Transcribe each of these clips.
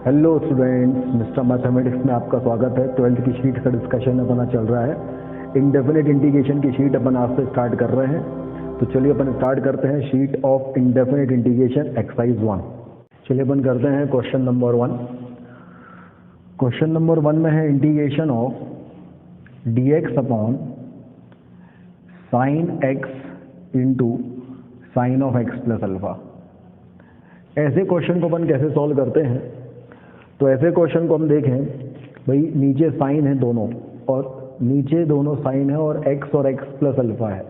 Hello students, mister mathematics में आपका स्वागत है। 12th की शीट का डिस्कशन अपना चल रहा है। इंडेफिनिट इंटीग्रेशन की शीट अपन आज से स्टार्ट कर रहे हैं। तो चलिए अपन स्टार्ट करते हैं sheet of indefinite integration exercise 1। चलिए अपन करते हैं क्वेश्चन नंबर 1। क्वेश्चन नंबर 1 में है integration of dx upon sine x into sine of x plus alpha. ऐसे क्वेश्चन को अपन कैसे सॉल्व करते हैं? तो ऐसे क्वेश्चन को हम देखें भाई, नीचे साइन है दोनों, और नीचे दोनों साइन है और x प्लस अल्फा है।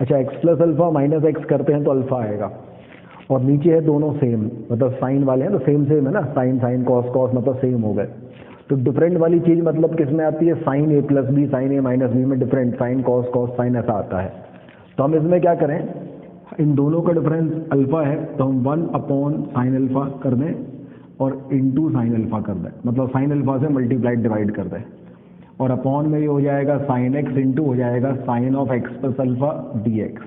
अच्छा, x plus alpha minus x करते हैं तो अल्फा आएगा, और नीचे है दोनों सेम, मतलब साइन वाले हैं तो सेम सेम है ना, साइन साइन कॉस कॉस मतलब सेम हो गए। तो डिफरेंट वाली चीज़ मतलब किस में आती है? Sine A plus B, sign A minus B में different, sine cos cos sine ऐसा आता है। तो हम इसमें क्या करें, इन दोनों का डिफरेंस अल्फा है तो हम 1 अपॉन साइन अल्फा कर दें और इंटू साइन अल्फा कर दें, मतलब साइन अल्फा से मल्टीप्लाइड डिवाइड कर दें, और अपॉन में ये हो जाएगा साइन एक्स इंटू हो जाएगा sine of x plus alpha d x.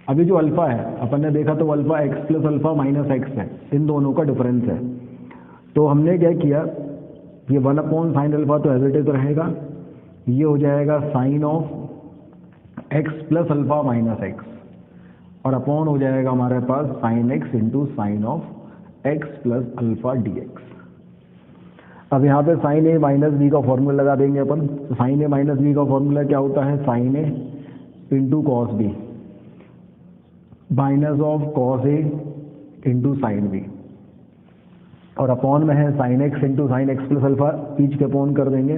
अभी जो अल्फा है अपन ने देखा तो alpha x plus alpha minus x है, इन दोनों का डिफरेंस है। तो हमने क्या किया, ये 1 अपॉन साइन अल्फा तो एज इट इज रहेगा, ये हो जाएगा sine of x plus alpha minus x, और अपॉन हो जाएगा हमारे पास sine x into sine of x plus alpha d x. अब यहाँ पे साइन ए माइनस बी का फॉर्मूला लगा देंगे अपन। तो साइन ए माइनस बी का फॉर्मूला क्या होता है? Sine A into cos B minus of cos A into sine B, और अपॉन में है sine x into sine x plus alpha, each के अपॉन कर देंगे।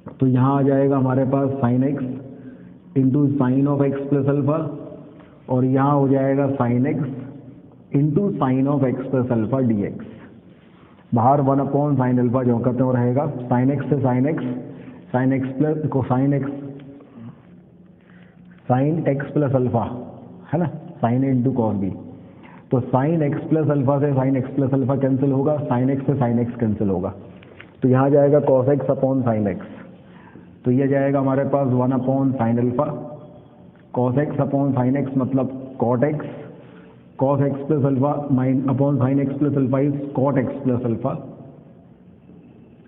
तो यहाँ आ जाएगा हमारे पास sine x into sine of x plus alpha, और यहाँ हो जाएगा sine x into sine of x plus alpha d x. बाहर 1 अपॉन साइन अल्फा जो करते हैं रहेगा साइन एक्स से साइन एक्स प्लस को साइन एक्स प्लस अल्फा है ना, sine A into cos B. तो साइन एक्स प्लस अल्फा से sine x plus alpha cancel होगा, साइन एक्स से साइन एक्स कैंसिल होगा, तो यहाँ जाएगा cos x upon sine x. तो ये जाएगा हमारे पास 1 upon sine alpha cos x upon sine x मतलब cot x, cos x plus alpha माइन upon sine x plus alpha is cot x plus alpha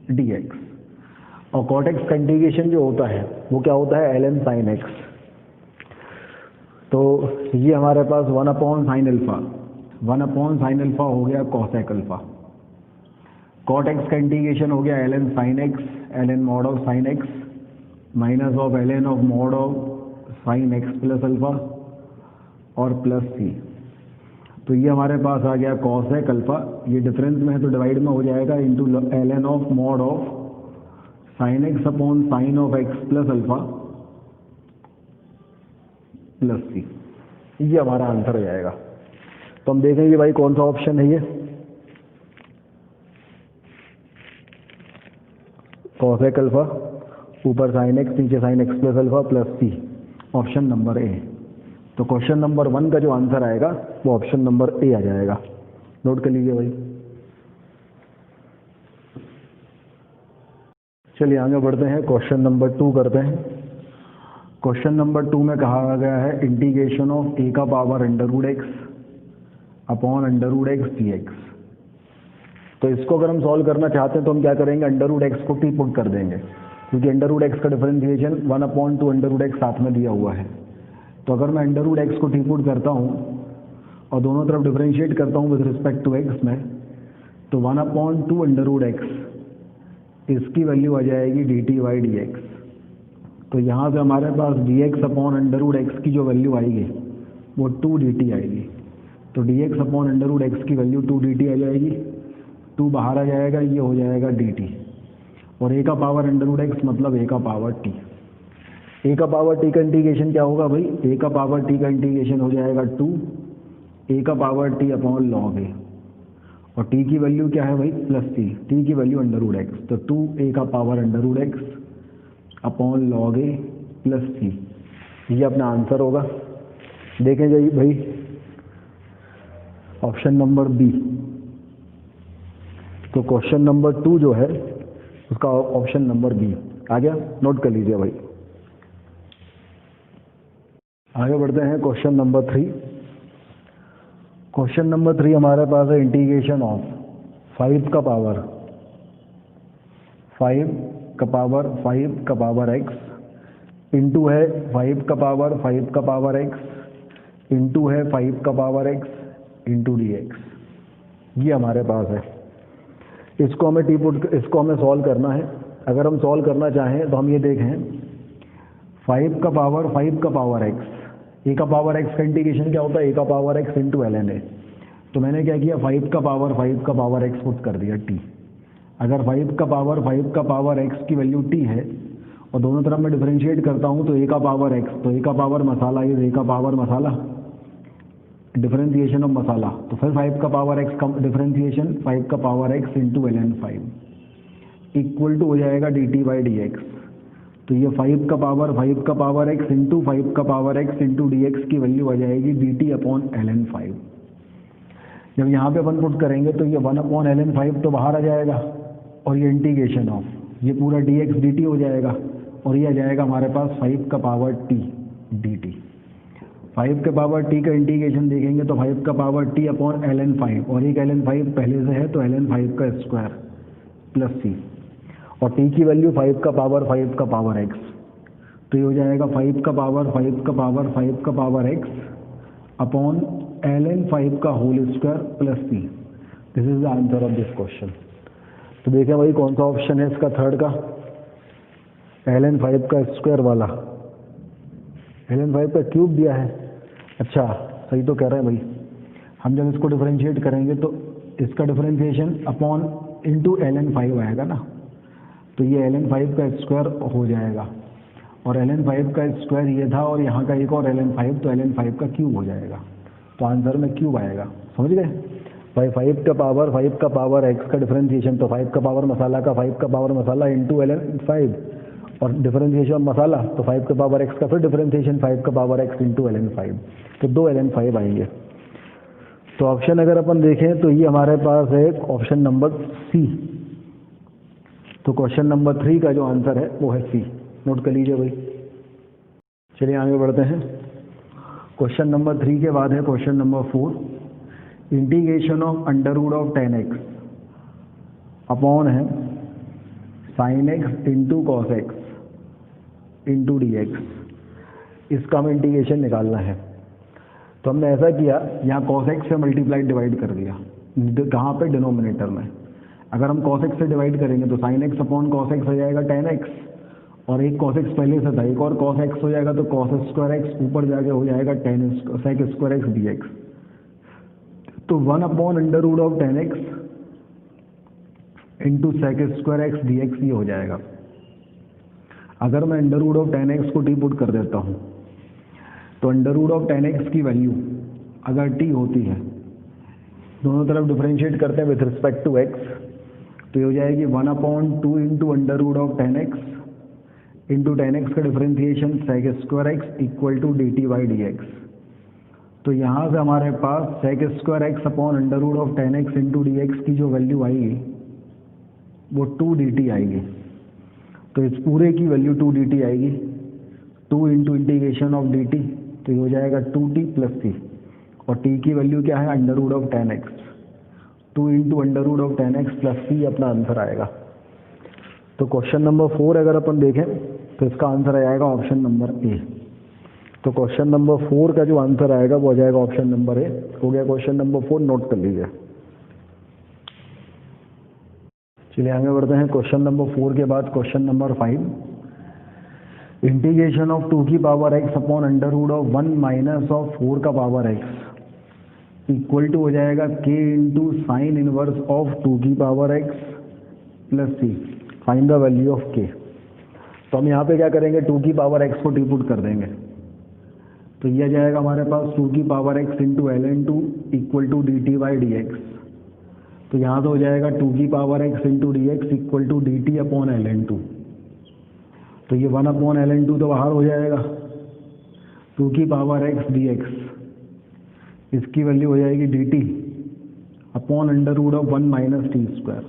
d x. और cot x का integration जो होता है वो क्या होता है? ln sign x. तो ये हमारे पास 1 upon sine alpha, 1 upon sine alpha हो गया कॉसेक अल्फा। कॉट एक्स का इंटीग्रेशन हो गया ln sine x, ln mod of sine x minus of ln of mod of sine x plus alpha और प्लस सी। तो ये हमारे पास आ गया कॉसेक अल्फा, ये डिफरेंस में है तो डिवाइड में हो जाएगा into ln of mod of sine x upon sine of x plus alpha plus C. ये हमारा आंसर हो जाएगा। तो हम देखेंगे भाई कौन सा ऑप्शन है ये, कॉसेक अल्फा ऊपर साइन एक्स नीचे sine x plus alpha plus C, option number A. तो क्वेश्चन नंबर 1 का जो आंसर आएगा वो ऑप्शन नंबर ए आ जाएगा। नोट कर लीजिए भाई। चलिए आगे बढ़ते हैं, क्वेश्चन नंबर 2 करते हैं। क्वेश्चन नंबर 2 में कहा गया है इंटीग्रेशन ऑफ ए का power under root x upon under root x d x. तो इसको अगर हम सॉल्व करना चाहते हैं तो हम क्या करेंगे, अंडर रूट एक्स को टी पुट कर देंगे, क्योंकि अंडर रूट एक्स का differentiation 1 upon 2 under root x साथ में दिया हुआ है। तो अगर मैं अंडर रूट एक्स को टी पुट करता हूँ और दोनों तरफ डिफरेंशिएट करता हूँ विद रिस्पेक्ट टू एक्स में, तो 1 अपॉन 2 अंडर रूट एक्स, इसकी वैल्यू आ जाएगी d t by d x. तो यहाँ से हमारे पास d x upon under root x की जो वैल्यू आएगी वो 2 डी टी आएगी। तो d x upon under root x की वैल्यू 2 डी टी आ जाएगी, 2 बाहर आ जाएगा, ये हो जाएगा डी टी, और ए का पावर अंडर रूट एक्स मतलब ए का पावर टी। ए का पावर टी का इंटीग्रेशन क्या होगा भाई? ए का पावर टी का इंटीग्रेशन हो जाएगा 2 ए का power t upon log a, और टी की वैल्यू क्या है भाई? प्लस टी, टी की वैल्यू अंडर रूट एक्स, तो 2 ए का power under root x upon log a plus C, ये अपना आंसर होगा। देखें जाइए भाई ऑप्शन नंबर बी। तो क्वेश्चन नंबर 2 जो है उसका ऑप्शन नंबर बी आ गया। नोट कर लीजिए भाई। आगे बढ़ते हैं क्वेश्चन नंबर 3। क्वेश्चन नंबर 3 हमारे पास है इंटीग्रेशन ऑफ 5 का पावर 5 का पावर 5 का पावर x इंटू है 5 का पावर 5 का पावर x इंटू है 5 का पावर x इंटू dx। ये हमारे पास है। इसको हमें सॉल्व करना है। अगर हम सॉल्व करना चाहें तो हम ये देखें 5 का पावर 5 का पावर x, a का पावर x का इंटीग्रेशन क्या होता है, a का power x into ln a। तो मैंने क्या किया 5 का पावर x पुट कर दिया t। अगर 5 का पावर x की वैल्यू t है और दोनों तरफ मैं डिफरेंशिएट करता हूँ तो a का पावर x, तो a का पावर मसाला इज a का पावर मसाला, डिफरेंशिएशन ऑफ मसाला, तो फिर 5 का पावर x का डिफरेंशिएशन 5 का power x into ln 5 equal to हो जाएगा dt बाई dx। तो ये 5 का पावर x इंटू 5 का पावर x इंटू dx की वैल्यू आ जाएगी dt अपॉन ln 5। जब यहाँ पे अपन पुट करेंगे तो ये 1 अपॉन ln 5 तो बाहर आ जाएगा और ये इंटीग्रेशन ऑफ ये पूरा dx dt हो जाएगा और ये आ जाएगा हमारे पास 5 का पावर t dt। 5 के पावर t का इंटीग्रेशन देखेंगे तो 5 का पावर t अपॉन ln 5 और एक ln 5 पहले से है तो ln 5 का स्क्वायर प्लस c और t की वैल्यू 5 का पावर x, तो ये हो जाएगा 5 का पावर x अपॉन ln 5 का whole square plus c। This is the answer of this question. तो देखें भाई कौन सा ऑप्शन है इसका, थर्ड का, ln 5 का स्क्वायर वाला, ln 5 का क्यूब दिया है। अच्छा सही तो कह रहे हैं भाई। हम जब इसको डिफरेंशिएट करेंगे तो इसका डिफरेंशिएशन अपॉन इंटू ln 5 आएगा ना, तो ये ln 5 का स्क्वायर हो जाएगा और ln 5 का स्क्वायर ये था और यहाँ का एक और ln 5, तो ln 5 का क्यूब हो जाएगा। तो आंसर में क्यूब आएगा, समझ गए भाई। 5 का पावर x का डिफरेंशिएशन, तो 5 का पावर मसाला का 5 का पावर मसाला इंटू ln 5 और डिफरेंशिएशन मसाला, तो 5 का पावर x का फिर डिफरेंशिएशन 5 का पावर x इंटू ln 5, तो 2 ln 5 आएंगे। तो ऑप्शन अगर अपन देखें तो ये हमारे पास है ऑप्शन नंबर सी। तो क्वेश्चन नंबर 3 का जो आंसर है वो है सी, नोट कर लीजिए भाई। चलिए आगे बढ़ते हैं। क्वेश्चन नंबर 3 के बाद है question number 4, integration of under root of 10x upon है sin x into cos x into d x. इसका हमें इंटीग्रेशन निकालना है। तो हमने ऐसा किया, यहाँ cos x से मल्टीप्लाई डिवाइड कर दिया, कहाँ पे, डिनोमिनेटर में। अगर हम cos x से डिवाइड करेंगे तो sin x upon cos x हो जाएगा 10x और एक cos x पहले से था, एक और cos x हो जाएगा तो cos स्क्वायर x ऊपर जाके हो जाएगा sec स्क्वायर x dx। तो 1 upon under root of 10x into sec square x dx ये हो जाएगा। अगर मैं अंडर रूट ऑफ 10x को t पुट कर देता हूँ तो अंडर रूट ऑफ 10x की वैल्यू अगर t होती है, दोनों तरफ डिफरेंशिएट करते हैं विथ रिस्पेक्ट टू x, तो ये हो जाएगी 1 upon 2 into under root of 10x into 10x का differentiation sec square x equal to dt by dx। तो यहाँ से हमारे पास sec square x upon under root of 10x into dx की जो वैल्यू आएगी वो 2 dt आएगी। तो इस पूरे की वैल्यू 2 dt आएगी, 2 इंटू इंटीग्रेशन ऑफ dt, तो ये हो जाएगा 2t प्लस c और t की वैल्यू क्या है, under root of 10x, 2 into under root of 10x plus c अपना आंसर आएगा। तो क्वेश्चन नंबर 4 अगर अपन देखें तो इसका आंसर आ जाएगा ऑप्शन नंबर ए। तो क्वेश्चन नंबर 4 का जो आंसर आएगा वो आ जाएगा ऑप्शन नंबर ए। हो गया क्वेश्चन नंबर 4, नोट कर लीजिए। चलिए आगे बढ़ते हैं। क्वेश्चन नंबर 4 के बाद क्वेश्चन नंबर 5, इंटीग्रेशन ऑफ 2 की power x upon under root of 1 minus of 4 का पावर x इक्वल टू हो जाएगा k into sine inverse of 2 की power x plus c। Find the value of k। तो हम यहाँ पे क्या करेंगे, 2 की पावर x को टी पुट कर देंगे, तो यह जाएगा हमारे पास 2 की power x into ln2 equal to dt by dx। तो यहाँ तो हो जाएगा 2 की power x into dx equal to dt upon ln2। तो ये 1 अपॉन ln2 तो बाहर हो जाएगा, 2 की पावर x dx, इसकी वैल्यू हो जाएगी dt upon under root of 1 minus t square,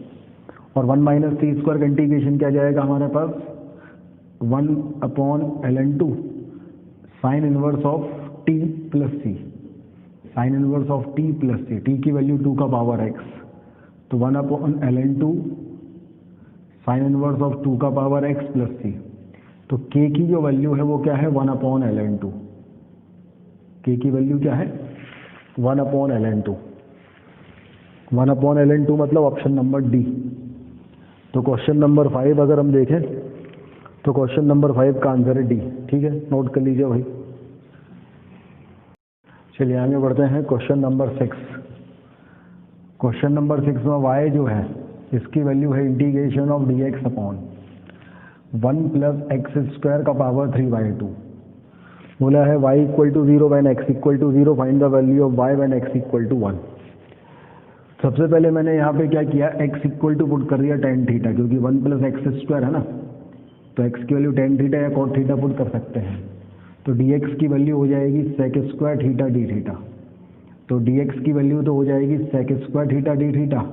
और 1 माइनस टी स्क्वायर का इंटीग्रेशन क्या जाएगा हमारे पास, 1 upon ln2 sine inverse of t plus c, sine inverse of t plus c, t की वैल्यू 2 का पावर x तो 1/ln2 साइन इनवर्स ऑफ 2 का पावर x प्लस सी। तो k की जो वैल्यू है वो क्या है 1/ln2। k की वैल्यू क्या है 1/ln2। 1/ln2 मतलब ऑप्शन नंबर डी। तो क्वेश्चन नंबर 5 अगर हम देखें तो क्वेश्चन नंबर 5 का आंसर है डी। ठीक है, नोट कर लीजिए भाई। चलिए आगे बढ़ते हैं क्वेश्चन नंबर 6। क्वेश्चन नंबर 6 में y जो है इसकी वैल्यू है integration of dx upon 1 plus x square का पावर 3/2। बोला है y equal to 0 when x equal to 0 find the value of y when x equal to 1। सबसे पहले मैंने यहाँ पे क्या किया, x इक्वल टू पुट कर दिया tan थीटा, क्योंकि 1 प्लस एक्स स्क्वायर है ना, तो x की वैल्यू tan थीटा या cot थीटा पुट कर सकते हैं। तो dx की वैल्यू हो जाएगी sec square theta d theta. तो dx की वैल्यू तो हो जाएगी sec square theta d theta,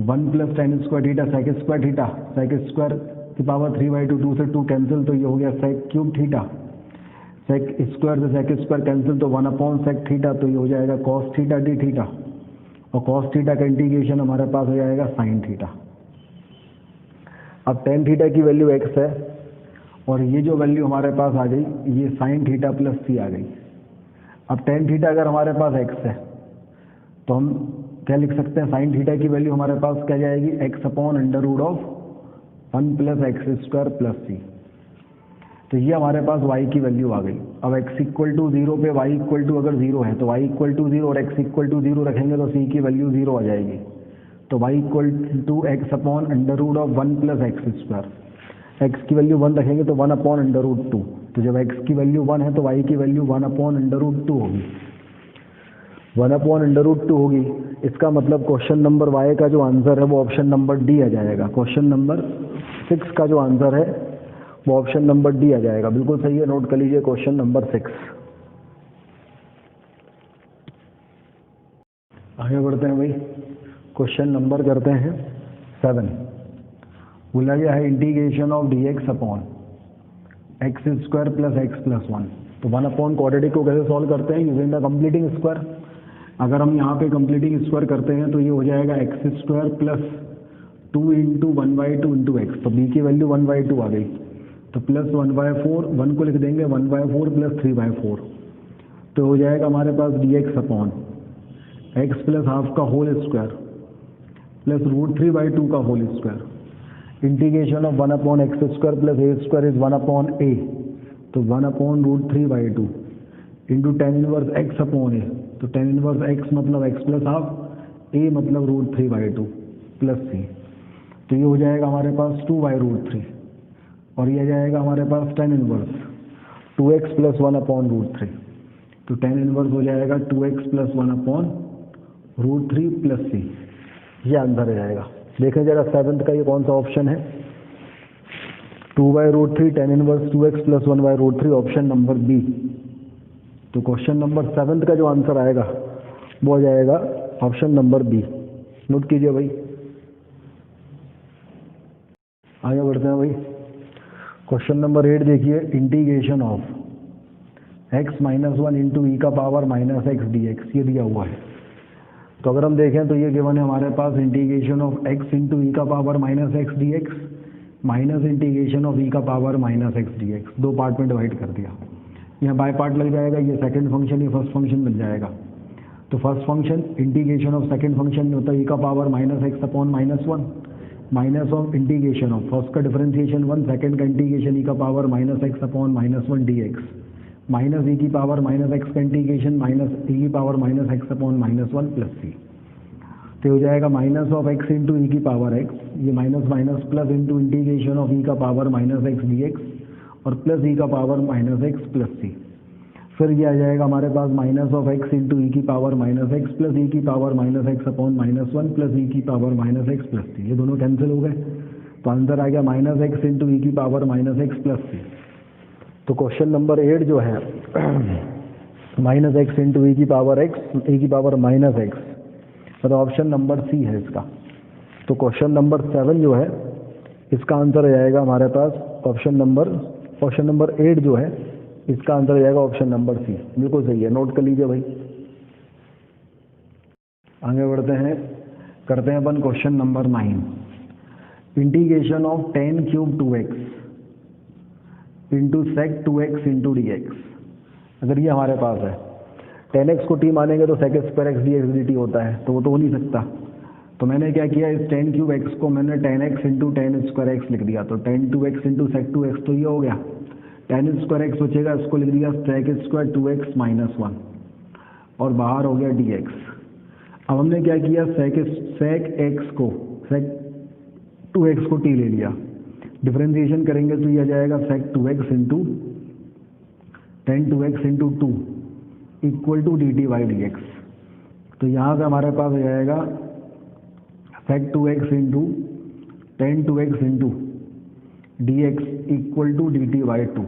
1 plus tan square theta sec square theta, sec square की पावर 3/2, 2 से 2 कैंसिल, तो ये हो गया sec cube theta, sec square से sec स्क्वायर कैंसिल, तो 1/sec थीटा, तो ये हो जाएगा cos थीटा d थीटा, और cos थीटा का इंटीग्रेशन हमारे पास हो जाएगा sin थीटा। अब tan थीटा की वैल्यू x है और ये जो वैल्यू हमारे पास आ गई ये sin थीटा प्लस c आ गई। अब tan थीटा अगर हमारे पास x है तो हम क्या लिख सकते हैं, sin थीटा की वैल्यू हमारे पास क्या जाएगी x/√1 plus x square plus C. तो ये हमारे पास y की वैल्यू आ गई। अब x इक्वल टू 0 पे y इक्वल टू अगर 0 है तो y इक्वल टू 0 और x इक्वल टू 0 रखेंगे तो c की वैल्यू 0 आ जाएगी। तो y equal to x/√1 plus x square, x की वैल्यू 1 रखेंगे तो 1/√2। तो जब x की वैल्यू 1 है तो y की वैल्यू 1/√2 होगी, 1/√2 होगी। इसका मतलब क्वेश्चन नंबर y का जो आंसर है वो ऑप्शन नंबर डी आ जाएगा। क्वेश्चन नंबर 6 का जो आंसर है वो ऑप्शन नंबर डी आ जाएगा। बिल्कुल सही है, नोट कर लीजिए क्वेश्चन नंबर 6। आगे बढ़ते हैं भाई, क्वेश्चन नंबर करते हैं 7। बोला गया है integration of dx upon x square plus x plus 1। तो 1 क्वाड्रेटिक को कैसे सॉल्व करते हैं, यूजिंग द कंप्लीटिंग स्क्वायर। अगर हम यहाँ पे कंप्लीटिंग स्क्वायर करते हैं तो ये हो जाएगा x square plus 2 into 1/2 into x. तो b की वैल्यू 1/2 आ गई, तो प्लस 1/4, 1 को लिख देंगे 1/4 प्लस 3/4। तो हो जाएगा हमारे पास dx upon x plus half का होल स्क्वायर प्लस √3/2 का whole square. Integration of 1/x square plus a square is 1/a, तो 1/√3/2 into tan inverse x upon a। तो tan इनवर्स x मतलब x प्लस हाफ, a मतलब √3/2 plus c। तो ये हो जाएगा हमारे पास 2/√3 और ये जाएगा हमारे पास tan इनवर्स 2x प्लस 1/√3। तो tan इनवर्स हो जाएगा 2x प्लस 1/√3 प्लस c। ये आंसर आ जाएगा। देखें जरा 7th का ये कौन सा ऑप्शन है, 2/√3 tan inverse 2x plus 1/√3, option number B. तो क्वेश्चन नंबर 7th का जो आंसर आएगा वो आ जाएगा ऑप्शन नंबर बी। नोट कीजिए भाई। आगे बढ़ते हैं भाई, क्वेश्चन नंबर 8 देखिए, integration of x-1 into e का पावर -x dx ये दिया हुआ है। तो अगर हम देखें तो ये गिवन है हमारे पास integration of x into e का power -x dx minus integration of e का पावर -x dx। दो पार्ट में डिवाइड कर दिया, यहाँ बाय पार्ट लग जाएगा, ये सेकंड फंक्शन, ये फर्स्ट फंक्शन मिल जाएगा। तो first function integration of second function में होता है ई का power -x upon -1 minus of integration of first का डिफरेंशिएशन 1, सेकंड का इंटीग्रेशन ई का power -x upon -1 dx minus e की पावर -x का इंटीग्रेशन माइनस ई की power -x upon -1 plus C. तो हो जाएगा minus of x into e की पावर x, ये minus minus plus into integration of e का पावर -x dx और प्लस ई का पावर -x प्लस सी। फिर ये आ जाएगा हमारे पास minus of x into e की पावर -x प्लस ई की पावर -x अपॉन -1 प्लस ई की पावर -x प्लस सी। ये दोनों कैंसिल हो गए, तो आंसर आ गया -x इंटू ई की पावर -x प्लस सी। तो क्वेश्चन नंबर 8 जो है -x इंटू ई की पावर x, ई की पावर -x, मतलब ऑप्शन नंबर सी है इसका। तो क्वेश्चन नंबर 7 जो है इसका आंसर आ जाएगा हमारे पास ऑप्शन नंबर 8 जो है इसका आंसर आ जाएगा ऑप्शन नंबर सी। बिल्कुल सही है, नोट कर लीजिए भाई। आगे बढ़ते हैं, करते हैं अपन question number 9। Integration of 10 cube 2x into sec 2x into d x. अगर ये हमारे पास है 10x को t मानेंगे तो sec square x d x d t होता है, तो वो तो हो नहीं सकता। तो मैंने क्या किया, इस 10 क्यूब x को मैंने 10x इंटू 10 स्क्वायर एक्स लिख दिया। तो 10 2x इंटू सेक 2x तो ये हो गया, 10 स्क्वायर एक्स बचेगा, इसको लिख दिया सेक स्क्वायर 2x माइनस 1 और बाहर हो गया dx। अब हमने क्या किया, सेक सेक 2x को t ले लिया, डिफरेंशिएशन करेंगे तो ये आ जाएगा sec 2x into 10 2x into 2 equal to d t by d x. तो यहाँ से हमारे पास आ जाएगा sec 2x into 10 2x into d x equal to d t by 2।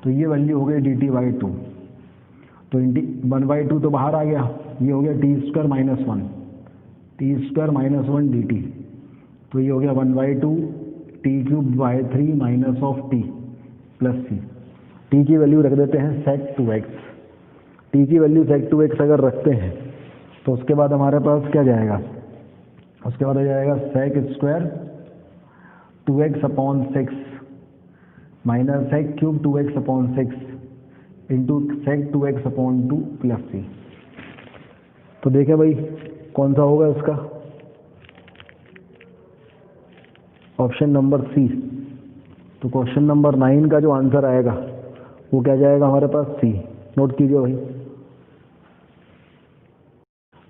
तो ये वैल्यू हो गई डी टी बाई 2। तो 1/2 तो बाहर आ गया, ये हो गया t square minus 1, t square minus 1 d t. तो ये हो गया 1/2 t cube by 3 minus of t plus c. टी की वैल्यू रख देते हैं सेक 2x। टी की वैल्यू सेक 2x अगर रखते हैं तो उसके बाद हमारे पास क्या जाएगा, उसके बाद आ जाएगा sec square 2x upon 6 minus sec cube 2x upon 6 into sec 2x upon 2 plus C. तो देखें भाई कौन सा होगा इसका, ऑप्शन नंबर सी। तो क्वेश्चन नंबर 9 का जो आंसर आएगा वो क्या जाएगा हमारे पास, सी। नोट कीजिए भाई।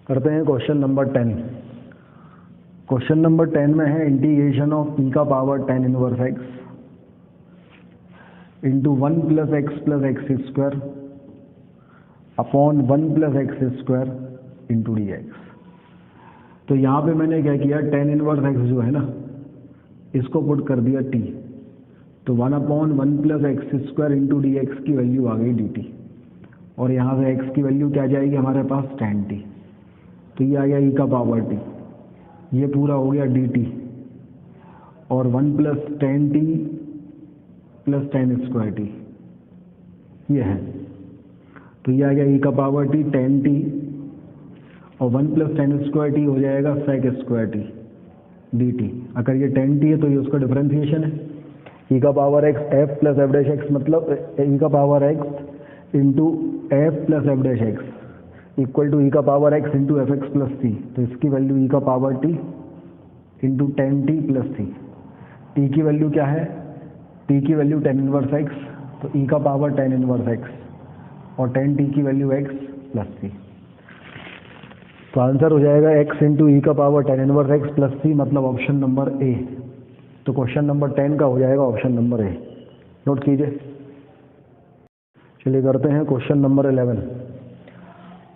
करते हैं क्वेश्चन नंबर 10। क्वेश्चन नंबर 10 में है इंटीग्रेशन ऑफ e का power 10 inverse x into 1 plus x plus x square upon 1 plus x square into d x. तो यहाँ पे मैंने क्या किया, 10 इनवर्स x जो है ना इसको पुट कर दिया t, तो 1 upon 1 plus x square into d x की वैल्यू आ गई डी टी, और यहाँ से x की वैल्यू क्या जाएगी हमारे पास tan t। तो ये आ गया e का पावर t, ये पूरा हो गया डी टी और 1 plus tan t plus tan square T, ये है। तो ये आ गया e का पावर t tan t और 1 प्लस tan स्क्वायर टी हो जाएगा sec square t d t. अगर ये tan t है तो ये उसका डिफरेंशिएशन है, e का power x f plus f dash x, मतलब e का power x into f plus f dash x equal to e का power x into f x plus C. तो इसकी वैल्यू e का power t into tan t plus C. t की value क्या है, t की value tan inverse x, तो e का पावर tan इनवर्स x और tan t की वैल्यू x प्लस सी। तो आंसर हो जाएगा x इंटू ई का power tan inverse x plus C, मतलब ऑप्शन नंबर ए। तो क्वेश्चन नंबर 10 का हो जाएगा ऑप्शन नंबर ए। नोट कीजिए। चलिए करते हैं क्वेश्चन नंबर 11।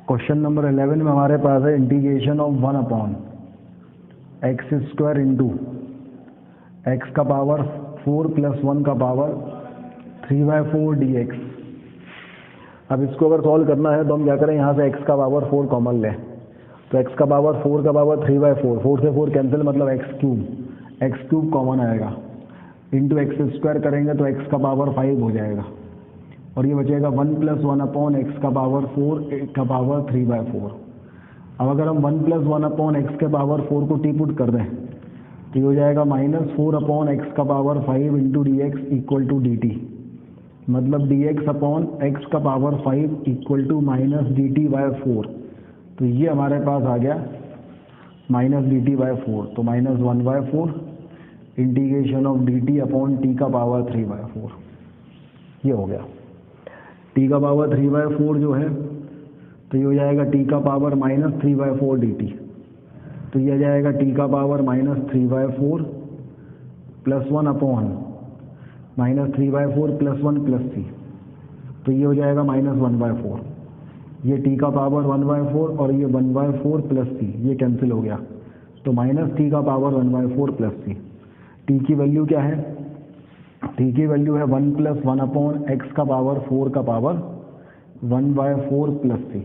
क्वेश्चन नंबर 11 में हमारे पास है integration of 1 upon x square into x का पावर 4 प्लस 1 का पावर 3/4 डी एक्स। अब इसको अगर सॉल्व करना है तो हम क्या करें, यहाँ से x का पावर 4 कॉमन लें, तो x का पावर 4 का पावर 3/4, 4 से 4 कैंसिल मतलब x क्यूब कॉमन आएगा, इंटू एक्स स्क्वायर करेंगे तो x का पावर 5 हो जाएगा, और ये बचेगा 1 प्लस 1 अपॉन एक्स का पावर 4 का पावर 3/4। अब अगर हम 1 प्लस 1 अपॉन एक्स के पावर 4 को टी पुट कर दें तो ये हो जाएगा -4 अपॉन एक्स का power 5 into d x equal to d t, मतलब dx अपॉन एक्स का power 5 equal to minus d t by 4। तो ये हमारे पास आ गया माइनस डी टी बाई 4, तो -1/4 integration of d t upon t का पावर 3/4, ये हो गया। टी का पावर 3/4 जो है तो ये हो जाएगा टी का पावर -3/4 डी टी, तो ये आ जाएगा टी का power -3/4 plus 1 upon -3/4 plus 1 plus C, तो ये हो जाएगा -1/4। ये टी का पावर 1/4 और ये 1/4 प्लस सी, ये कैंसिल हो गया, तो माइनस टी का पावर 1/4 प्लस सी। टी की वैल्यू क्या है, टी की वैल्यू है 1 प्लस 1 अपॉन एक्स का पावर 4 का पावर 1/4 प्लस सी।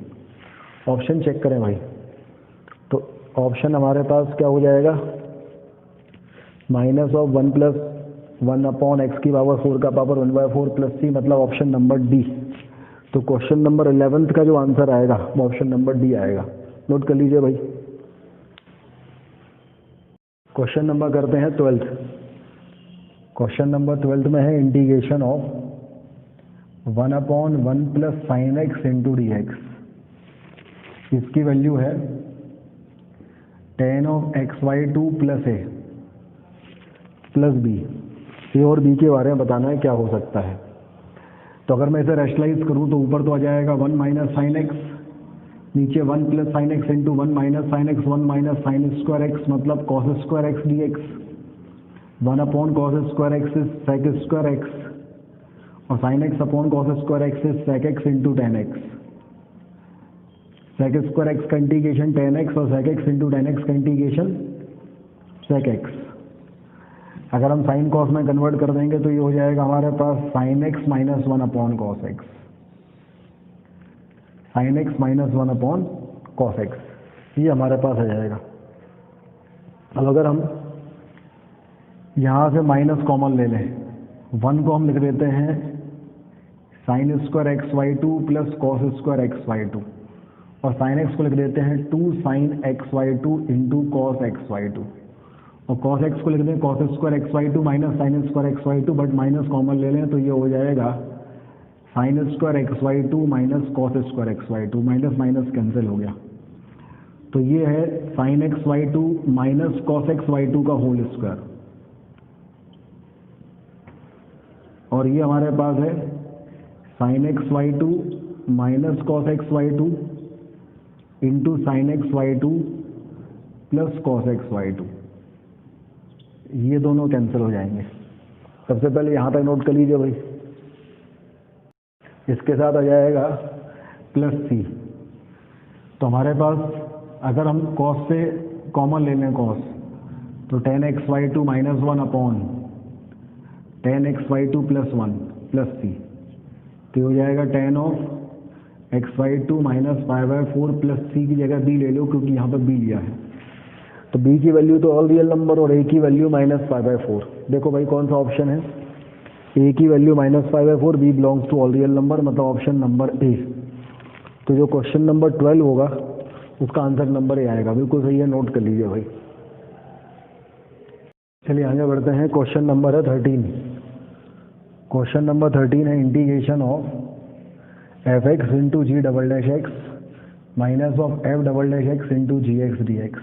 ऑप्शन चेक करें भाई, तो ऑप्शन हमारे पास क्या हो जाएगा, minus of 1 plus 1 upon x की पावर 4 का पावर 1/4 प्लस सी, मतलब ऑप्शन नंबर डी। तो क्वेश्चन नंबर 11 का जो आंसर आएगा वो ऑप्शन नंबर डी आएगा। नोट कर लीजिए भाई। क्वेश्चन नंबर करते हैं 12th। क्वेश्चन नंबर 12th में है integration of 1/1 plus sine x into d x. इसकी वैल्यू है tan of xy2 plus A plus B. A और बी के बारे में बताना है क्या हो सकता है। तो अगर मैं इसे रैशनलाइज करूं तो ऊपर तो आ जाएगा 1 माइनस साइन एक्स, नीचे 1 plus sine x into 1 minus sine x, 1 minus sine square x मतलब cos square x d x. 1 upon cos square x is sec square x और sine x upon cos square x is sec x into tan x. Sec square x का integration tan x और sec x into tan x का integration sec x. अगर हम sine cos में convert कर देंगे तो ये हो जाएगा हमारे पास sine x minus 1 upon cos x, sine x minus 1 upon cos x, ये हमारे पास आ जाएगा। अब अगर हम यहाँ से माइनस कॉमन ले लें, 1 को हम लिख देते हैं sine square x y two plus cos square x y two और साइन एक्स को लिख देते हैं 2 sine x y two into cos x y two और कॉस एक्स को लिख दें cos square x y two minus sine square x y two, but minus common ले लें तो ये हो जाएगा sine square x y two minus cos square x y two, minus minus cancel हो गया। तो ये है sine x y two minus cos x y two का होल स्क्वायर और ये हमारे पास है sine x y two minus cos x y two into sine x y two plus cos x y two. ये दोनों कैंसिल हो जाएंगे। सबसे पहले यहाँ तक नोट कर लीजिए भाई। इसके साथ आ जाएगा प्लस सी। तो हमारे पास अगर हम कॉस से कॉमन ले लें कॉस तो tan x y two minus 1 upon tan x y two plus 1 plus C, तो हो जाएगा tan of x y two minus 5/4 plus C की जगह बी ले लो क्योंकि यहाँ पर बी लिया है। तो b की वैल्यू तो ऑल रियल नंबर और a की वैल्यू माइनस 5/4। देखो भाई कौन सा ऑप्शन है, a की value minus 5/4, b belongs to all real number मतलब ऑप्शन नंबर ए। तो जो क्वेश्चन नंबर 12 होगा उसका आंसर नंबर ए आएगा। बिल्कुल सही है, नोट कर लीजिए भाई। चलिए आगे बढ़ते हैं। क्वेश्चन नंबर है 13। क्वेश्चन नंबर 13 है integration of f x into g double dash x minus of f double dash x into g x d x.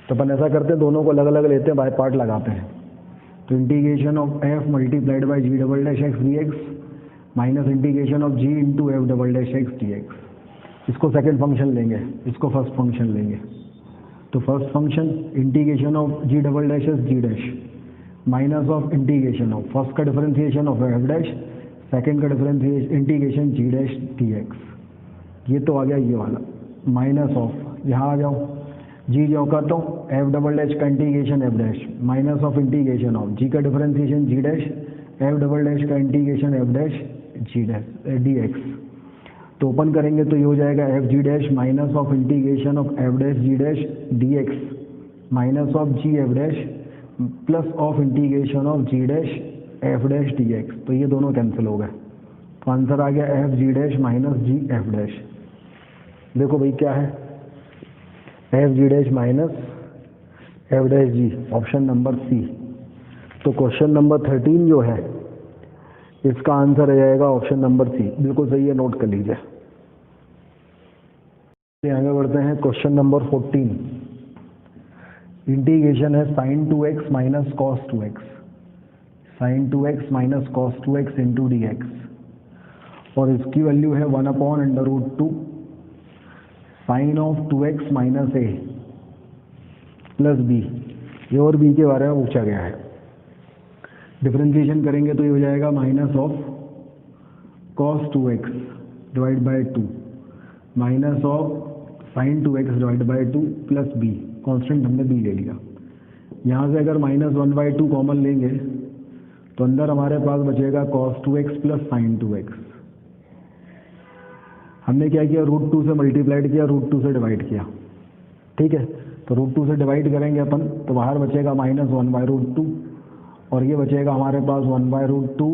तो अपन ऐसा करते हैं, दोनों को अलग अलग लेते हैं, बाय पार्ट लगाते हैं। तो integration of f multiplied by g double dash x d x minus integration of g into f double dash x d x. इसको सेकेंड फंक्शन लेंगे, इसको फर्स्ट फंक्शन लेंगे। तो first function integration of g double dash is g dash minus of integration of first का differentiation of f dash, second का differentiation integration g dash d x. ये तो आ गया ये वाला माइनस ऑफ, यहाँ आ जाओ जी जो करता हूँ एफ डबल डैश का integration f dash minus of integration of g का differentiation g dash f double dash का integration f dash g dash d x. तो ओपन करेंगे तो ये हो जाएगा f g dash minus of integration of f dash g dash d x minus of g f dash plus of integration of g dash f dash d x. तो ये दोनों cancel हो गए। तो आंसर आ गया f g dash minus g f dash. देखो भाई क्या है, f g dash minus f dash g, option number C. तो क्वेश्चन नंबर 13 जो है इसका आंसर आ जाएगा ऑप्शन नंबर सी। बिल्कुल सही है, नोट कर लीजिए। आगे बढ़ते हैं। क्वेश्चन नंबर 14 इंटीग्रेशन है sine 2x minus cos 2x, sine 2x minus cos 2x into d x और इसकी वैल्यू है 1 upon under root 2 sine of 2x minus A plus B. A और बी के बारे में पूछा गया है। डिफरेंशिएशन करेंगे तो ये हो जाएगा minus of cos 2x divide by 2 minus of sine 2x divide by 2 plus b. Constant हमने बी ले लिया। यहाँ से अगर माइनस 1/2 कॉमन लेंगे तो अंदर हमारे पास बचेगा cos 2x plus sign 2x। हमने क्या किया, रूट 2 से मल्टीप्लाइड किया, रूट 2 से डिवाइड किया। ठीक है, तो रूट 2 से डिवाइड करेंगे अपन तो बाहर बचेगा माइनस 1/√2 और ये बचेगा हमारे पास 1/√2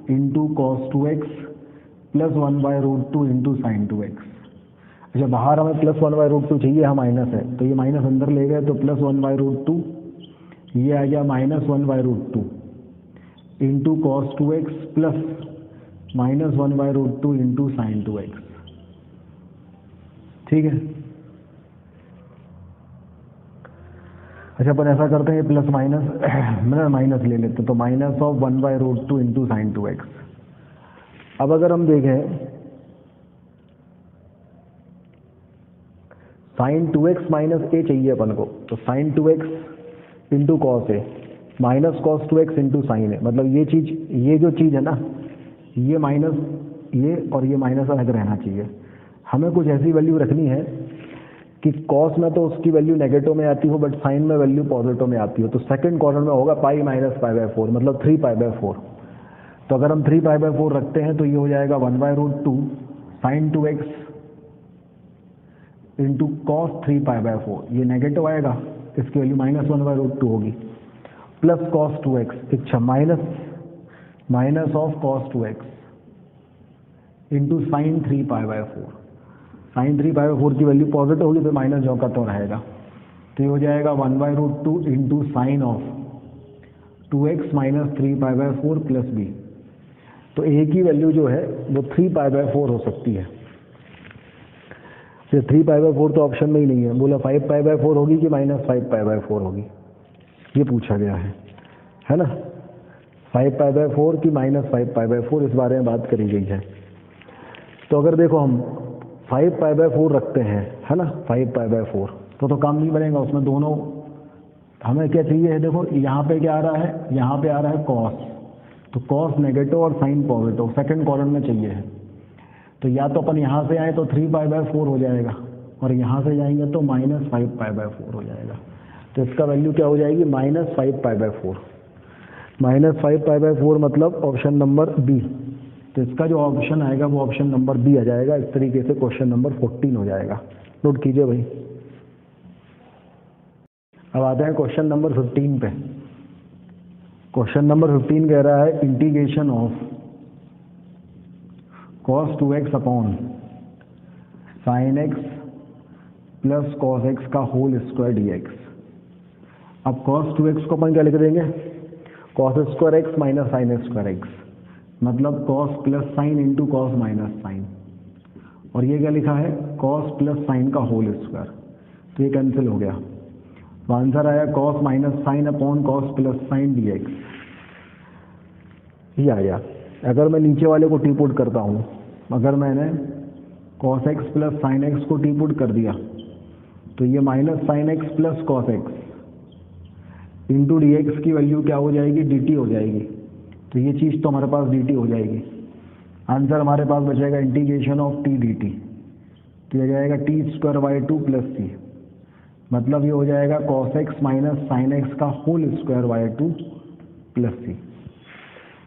into cos 2x plus 1/√2 into sign 2x। अच्छा, बाहर हमें प्लस 1/√2 चाहिए, यहाँ माइनस है तो ये माइनस अंदर ले गए तो प्लस 1/√2 ये आ गया -1/√2 into cos 2x plus -1/√2 into sign 2x। ठीक है। अच्छा, अपन ऐसा करते हैं प्लस माइनस मैं माइनस ले लेते हैं, तो -1/√2 इंटू साइन 2x। अब अगर हम देखें साइन 2x माइनस ए चाहिए अपन को, तो sine 2x into cos A minus cos 2x into sine A, मतलब ये चीज़, ये जो चीज़ है ना, ये माइनस ये और ये माइनस अलग रहना चाहिए। हमें कुछ ऐसी वैल्यू रखनी है कि कॉस में तो उसकी वैल्यू नेगेटिव में आती हो, बट साइन में वैल्यू पॉजिटिव में आती हो। तो सेकंड क्वाड्रेंट में होगा पाई माइनस पाई/4, मतलब 3π/4। तो अगर हम 3π/4 रखते हैं तो ये हो जाएगा 1/√2 साइन 2x इंटू कॉस 3π/4। ये नेगेटिव आएगा, इसकी वैल्यू -1/√2 होगी, प्लस कॉस 2x, अच्छा minus of cos 2x into sine 3π/4। Sine 3π/4 की वैल्यू पॉजिटिव होगी तो माइनस जो का तो रहेगा, तो ये हो जाएगा 1/√2 into sine of 2x minus 3π/4 plus b। तो a की वैल्यू जो है वो 3π/4 हो सकती है। तो 3π/4 तो ऑप्शन में ही नहीं है, बोला 5π/4 होगी कि -5π/4 होगी, ये पूछा गया है ना। 5π/4 की -5π/4, इस बारे में बात करी गई है। तो अगर देखो हम 5π/4 रखते हैं, है ना, 5π/4 तो काम नहीं बनेगा उसमें। दोनों हमें क्या चाहिए है, देखो यहाँ पे क्या आ रहा है, यहाँ पे आ रहा है कॉस, तो कॉस नेगेटिव और साइन पॉजिटिव सेकंड क्वाड्रेंट में चाहिए है। तो या तो अपन यहाँ से आए तो 3π/4 हो जाएगा, और यहाँ से जाएंगे तो -5π/4 हो जाएगा। तो इसका वैल्यू क्या हो जाएगी, -5π/4। -5π/4 मतलब ऑप्शन नंबर बी। तो इसका जो ऑप्शन आएगा वो ऑप्शन नंबर बी आ जाएगा। इस तरीके से क्वेश्चन नंबर 14 हो जाएगा। नोट कीजिए भाई। अब आते हैं क्वेश्चन नंबर 15 पे। क्वेश्चन नंबर 15 कह रहा है integration of cos 2x upon sine x plus cos x का होल स्क्वायर dx। अब cos 2x को अपन क्या लिख देंगे, cos square x minus sine square x, मतलब cos plus sine into cos minus sine. और ये क्या लिखा है, cos प्लस साइन का होल स्क्वायर, तो ये कैंसिल हो गया। तो आंसर आया cos minus sine upon cos plus sine dx। ये आ गया। अगर मैं नीचे वाले को टी पुट करता हूँ, अगर मैंने cos x plus sine x को टी पुट कर दिया, तो ये minus sine x plus cos x into d x की वैल्यू क्या हो जाएगी, dt हो जाएगी। तो ये चीज़ तो हमारे पास dt हो जाएगी। आंसर हमारे पास बचेगा इंटीग्रेशन ऑफ t dt। तो ये जाएगा t² / 2 + c, मतलब ये हो जाएगा cos x minus sine x का होल स्क्वायर / 2 + c।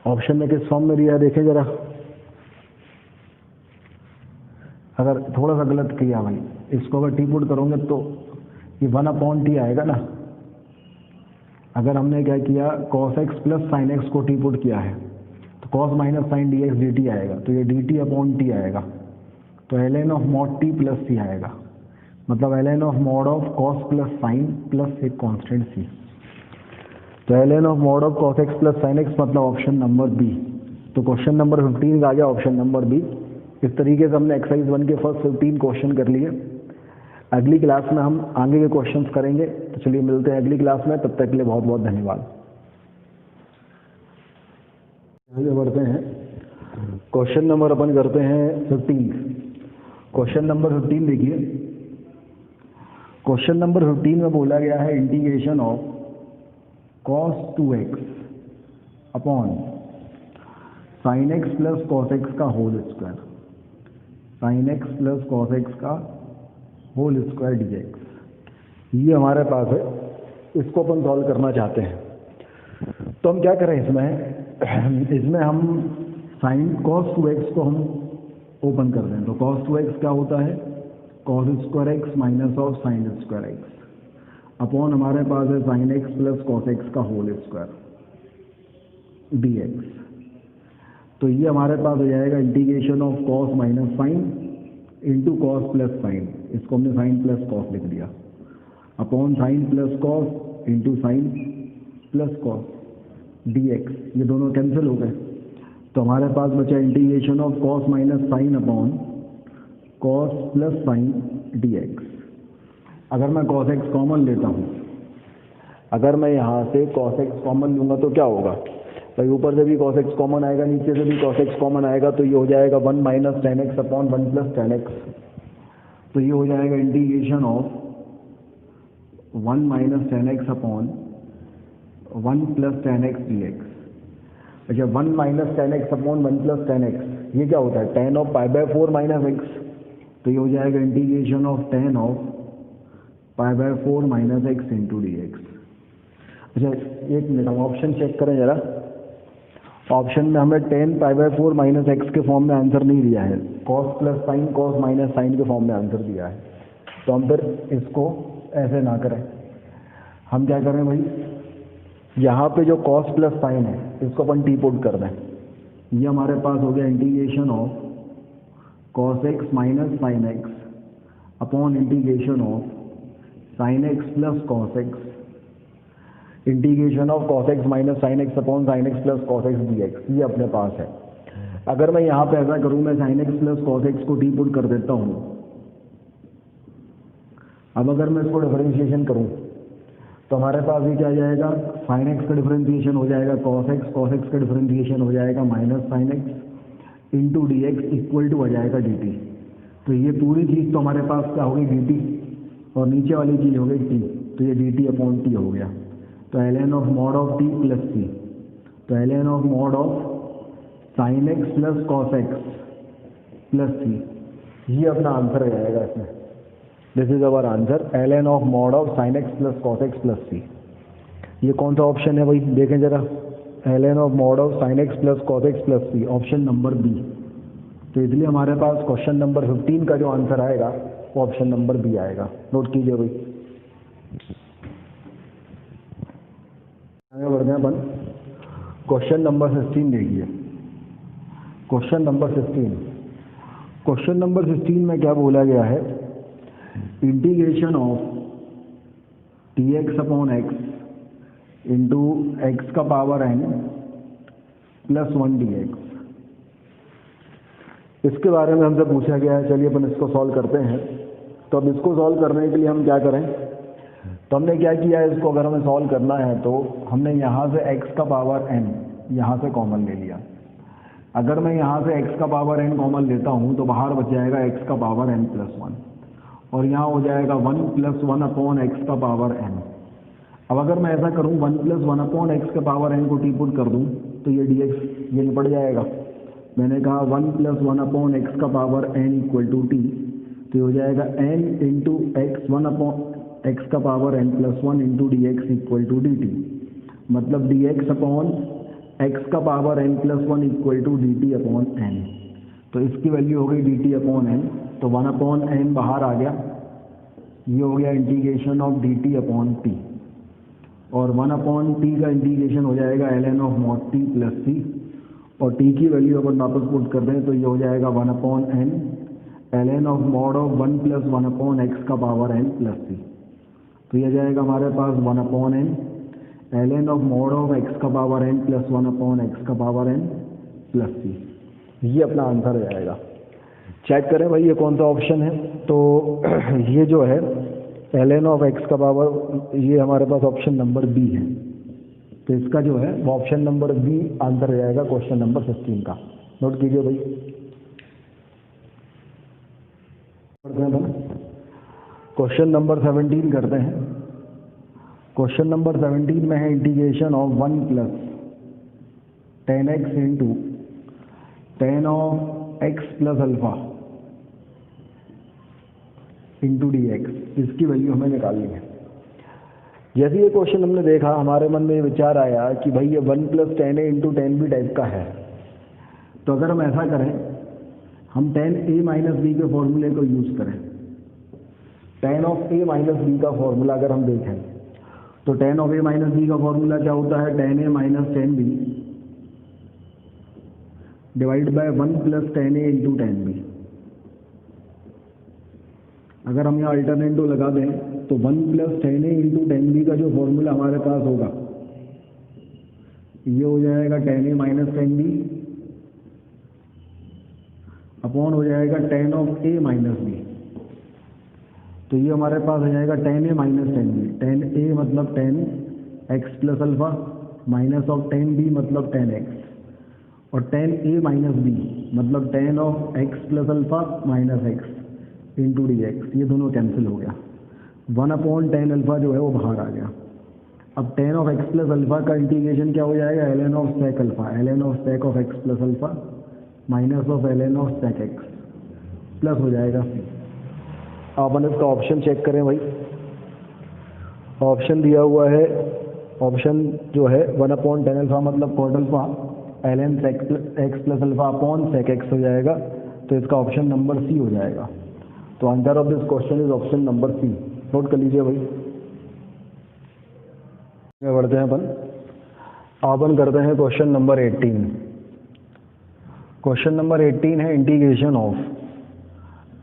ऑप्शन में किस फॉर्म में दिया है देखें जरा। अगर थोड़ा सा गलत किया भाई, इसको अगर टी पुट करोगे तो ये 1/t आएगा ना। अगर हमने क्या किया, cos x plus sine x को टी पुट किया है, तो cos minus sine dx dt आएगा, तो ये dt/t आएगा। तो ln of mod t plus c आएगा, मतलब ln of mod of cos plus sine plus एक कांस्टेंट c। तो ln of mod of cos x plus sine x मतलब ऑप्शन नंबर बी। तो क्वेश्चन नंबर 15 का आ गया ऑप्शन नंबर बी। इस तरीके से हमने एक्सरसाइज 1 के फर्स्ट 15 क्वेश्चन कर लिए। अगली क्लास में हम आगे के क्वेश्चंस करेंगे। तो चलिए मिलते हैं अगली क्लास में, तब तक के लिए बहुत बहुत धन्यवाद। आगे बढ़ते हैं, क्वेश्चन नंबर अपन करते हैं 15। क्वेश्चन नंबर 15 देखिए। क्वेश्चन नंबर 15 में बोला गया है integration of cos 2x upon sine x plus cos x का whole square, sine x plus cos x का होल स्क्वायर dx। ये हमारे पास है, इसको अपन सॉल्व करना चाहते हैं। तो हम क्या करें इसमें हम साइन cos 2x को हम ओपन कर दें। तो cos 2x क्या होता है, cos square x minus of sine square x upon हमारे पास है sine x plus cos x का होल स्क्वायर dx। तो ये हमारे पास हो जाएगा integration of cos minus sine into cos plus sine, इसको हमने साइन प्लस कॉस लिख दिया, upon sine plus cos into sine plus cos dx, ये दोनों कैंसिल हो गए, तो हमारे पास बचा integration of cos minus sine upon cos plus sine dx। अगर मैं cos x कॉमन लेता हूँ, अगर मैं यहाँ से cos x कॉमन लूँगा तो क्या होगा भाई, ऊपर से भी cos x कॉमन आएगा, नीचे से भी cos x कॉमन आएगा, तो ये हो जाएगा 1 minus ten x upon 1 plus ten x. तो ये हो जाएगा integration of 1 minus ten x upon 1 plus ten x d x. अच्छा, 1 minus ten x upon 1 plus ten x, ये क्या होता है, ten of pi by 4 minus x. तो ये हो जाएगा integration of ten of pi by 4 minus x into d x. अच्छा, एक मिनट, हम ऑप्शन चेक करें जरा। ऑप्शन में हमें tan pi by 4 minus x के फॉर्म में आंसर नहीं दिया है, cos plus sine cos minus sine के फॉर्म में आंसर दिया है। तो हम फिर इसको ऐसे ना करें, हम क्या करें भाई, यहाँ पे जो कॉस प्लस साइन है इसको अपन टी पुट कर दें। ये हमारे पास हो गया integration of cos x minus sine x upon integration of sine x plus cos x, integration of cos x minus sine x upon sine x plus cos x d x, ये अपने पास है। अगर मैं यहाँ पे ऐसा करूँ, मैं sign x plus cos x को टी पुट कर देता हूँ। अब अगर मैं इसको डिफरेंशिएशन करूँ तो हमारे पास ये क्या आ जाएगा, साइन एक्स का डिफरेंशिएशन हो जाएगा कॉस एक्स का डिफरेंशिएशन हो जाएगा minus sine x into d x equal to आ जाएगा डी टी। तो ये पूरी चीज़ तो हमारे पास क्या होगी, डी टी, और नीचे वाली चीज़ हो गई टी, तो ये डी टी अपॉन टी हो गया। तो ln of mod of t plus C, तो ln of mod of sine x plus cos x plus C, ये अपना आंसर हो जाएगा इसमें। This is our answer, ln of mod of sine x plus cos x plus C. ये कौन सा option है भाई, देखें जरा, ln of mod of sine x plus cos x plus C, option number B. तो इसलिए हमारे पास क्वेश्चन नंबर 15 का जो आंसर आएगा वो ऑप्शन नंबर बी आएगा। नोट कीजिए भाई। आगे बढ़ते हैं अपन, क्वेश्चन नंबर 16 देखिए। क्वेश्चन नंबर 16, क्वेश्चन नंबर 16 में क्या बोला गया है, integration of t x upon x into x का power n plus 1 d x. इसके बारे में हमसे पूछा गया है, चलिए अपन इसको सॉल्व करते हैं। तो अब इसको सॉल्व करने के लिए हम क्या करें, तो हमने क्या किया है, इसको अगर हमें सॉल्व करना है तो हमने यहाँ से x का पावर n यहाँ से कॉमन ले लिया। अगर मैं यहाँ से x का पावर n कॉमन लेता हूँ तो बाहर बच जाएगा x का पावर n प्लस 1, और यहाँ हो जाएगा 1 प्लस 1 अपॉन एक्स का पावर n। अब अगर मैं ऐसा करूँ 1 प्लस 1 अपॉन एक्स का पावर n को टी पुट कर दूँ तो ये dx ये निपट जाएगा। मैंने कहा 1 प्लस 1 अपॉन एक्स का power n equal to t, तो हो जाएगा n into x 1 upon x का power n plus 1 into d x equal to d t, मतलब डी एक्स अपॉन एक्स का power n plus 1 equal to d t upon n। तो इसकी value हो गई डी टी अपॉन n, तो 1 upon n बाहर आ गया, ये हो गया integration of d t upon t, और 1 अपॉन टी का इंटीग्रेशन हो जाएगा ln of mod t plus C, और टी की वैल्यू अगर वापस पुट कर दें तो ये हो जाएगा 1 upon n ln of mod of 1 plus 1 upon x का पावर n प्लस सी। तो यह जाएगा हमारे पास 1 upon n ln of mod of x का power n plus 1 upon x का पावर n प्लस सी, ये अपना आंसर हो जाएगा। चेक करें भाई ये कौन सा ऑप्शन है, तो ये जो है ln ऑफ एक्स का पावर, ये हमारे पास ऑप्शन नंबर बी है। तो इसका जो है वो ऑप्शन नंबर बी आंसर हो जाएगा क्वेश्चन नंबर 15 का। नोट कीजिए भाई। क्वेश्चन नंबर 17 करते हैं। क्वेश्चन नंबर 17 में है integration of 1 plus 10x into 10 of x plus alpha into d x, इसकी वैल्यू हमें निकालनी है। जैसे ये क्वेश्चन हमने देखा हमारे मन में ये विचार आया कि भाई ये 1 plus 10a into 10b type का है। तो अगर हम ऐसा करें, हम 10a माइनस बी के फॉर्मूले को यूज़ करें, 10 ऑफ a माइनस बी का फॉर्मूला अगर हम देखें तो 10 ऑफ a माइनस बी का फॉर्मूला क्या होता है, 10a minus 10b divide by 1 plus 10a into 10b। अगर हम यहाँ अल्टरनेटिव लगा दें तो 1 प्लस 10a इंटू 10b का जो फॉर्मूला हमारे पास होगा ये हो जाएगा tan a minus tan b upon हो जाएगा tan of a minus b। तो ये हमारे पास हो जाएगा tan a minus tan b। tan a मतलब tan x plus alpha minus of tan b मतलब tan x और tan a माइनस b मतलब tan of x plus alpha minus x into d x. ये दोनों cancel हो गया। 1/tan alpha जो है वो बाहर आ गया। अब tan of x plus alpha का इंटीग्रेशन क्या हो जाएगा, ln of sec alpha, ln of sec of x plus alpha minus of ln of sec x plus हो जाएगा c। अपन इसका ऑप्शन चेक करें भाई। ऑप्शन दिया हुआ है, ऑप्शन जो है 1/tan अल्फा मतलब cot alpha ln sec x plus alpha upon sec x हो जाएगा। तो इसका ऑप्शन नंबर सी हो जाएगा। तो answer of this question is option number C. Note कर लीजिए भाई। बढ़ते हैं अपन करते हैं क्वेश्चन नंबर 18। क्वेश्चन नंबर 18 है integration of